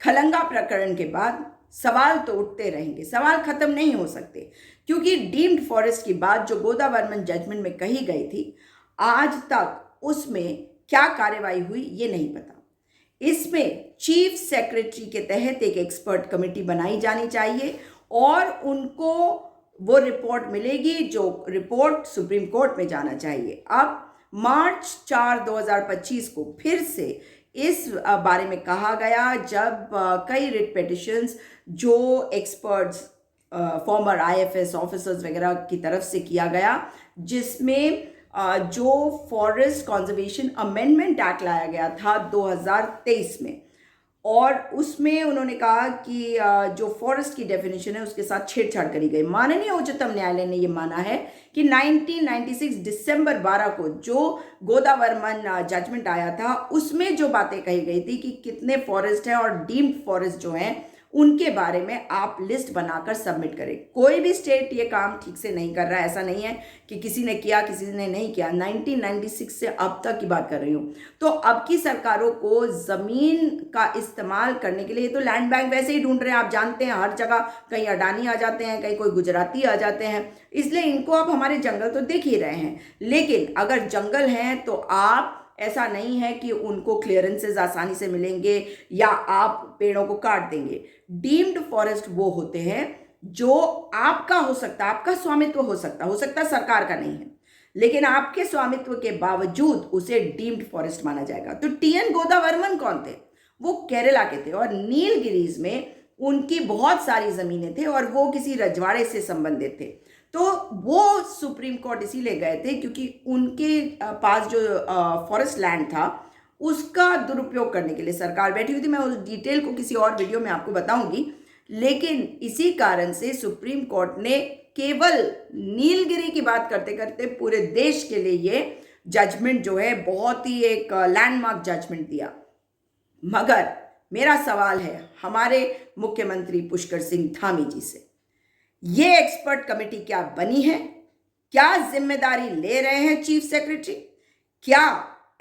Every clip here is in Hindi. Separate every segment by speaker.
Speaker 1: खलंगा प्रकरण के बाद सवाल तो उठते रहेंगे, सवाल खत्म नहीं हो सकते, क्योंकि डीम्ड फॉरेस्ट की बात जो गोदावर्मन जजमेंट में कही गई थी, आज तक उसमें क्या कार्रवाई हुई ये नहीं पता। इसमें चीफ सेक्रेटरी के तहत एक एक्सपर्ट कमेटी बनाई जानी चाहिए और उनको वो रिपोर्ट मिलेगी, जो रिपोर्ट सुप्रीम कोर्ट में जाना चाहिए। अब मार्च 4, 2025 को फिर से इस बारे में कहा गया, जब कई रिट पिटिशंस जो एक्सपर्ट्स फॉर्मर आईएफएस ऑफिसर्स वगैरह की तरफ से किया गया, जिसमें जो फॉरेस्ट कंजर्वेशन अमेंडमेंट एक्ट लाया गया था 2023 में, और उसमें उन्होंने कहा कि जो फॉरेस्ट की डेफिनेशन है उसके साथ छेड़छाड़ करी गई। माननीय उच्चतम न्यायालय ने ये माना है कि 1996 दिसंबर 12 को जो गोदावर्मन जजमेंट आया था, उसमें जो बातें कही गई थी कि कितने फॉरेस्ट हैं और डीम्ड फॉरेस्ट जो हैं उनके बारे में आप लिस्ट बनाकर सबमिट करें। कोई भी स्टेट ये काम ठीक से नहीं कर रहा है। ऐसा नहीं है कि किसी ने किया किसी ने नहीं किया। 1996 से अब तक की बात कर रही हूँ। तो अब की सरकारों को ज़मीन का इस्तेमाल करने के लिए तो लैंड बैंक वैसे ही ढूंढ रहे हैं। आप जानते हैं हर जगह कहीं अडानी आ जाते हैं, कहीं कोई गुजराती आ जाते हैं, इसलिए इनको अब हमारे जंगल तो देख ही रहे हैं। लेकिन अगर जंगल हैं तो आप, ऐसा नहीं है कि उनको क्लियरेंसेस आसानी से मिलेंगे या आप पेड़ों को काट देंगे। डीम्ड फॉरेस्ट वो होते हैं जो आपका हो सकता है, आपका स्वामित्व हो सकता है सरकार का नहीं है, लेकिन आपके स्वामित्व के बावजूद उसे डीम्ड फॉरेस्ट माना जाएगा। तो टीएन गोदावर्मन कौन थे? वो केरला के थे और नीलगिरीज में उनकी बहुत सारी जमीनें थे और वो किसी रजवाड़े से संबंधित थे। तो वो सुप्रीम कोर्ट इसीलिए गए थे क्योंकि उनके पास जो फॉरेस्ट लैंड था उसका दुरुपयोग करने के लिए सरकार बैठी हुई थी। मैं उस डिटेल को किसी और वीडियो में आपको बताऊंगी, लेकिन इसी कारण से सुप्रीम कोर्ट ने केवल नीलगिरी की बात करते करते पूरे देश के लिए ये जजमेंट जो है बहुत ही एक लैंडमार्क जजमेंट दिया। मगर मेरा सवाल है हमारे मुख्यमंत्री पुष्कर सिंह धामी जी से, ये एक्सपर्ट कमेटी क्या बनी है? क्या जिम्मेदारी ले रहे हैं चीफ सेक्रेटरी? क्या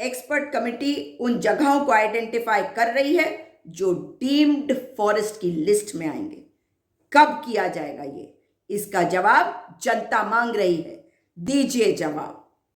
Speaker 1: एक्सपर्ट कमेटी उन जगहों को आइडेंटिफाई कर रही है जो डीम्ड फॉरेस्ट की लिस्ट में आएंगे? कब किया जाएगा ये? इसका जवाब जनता मांग रही है। दीजिए जवाब।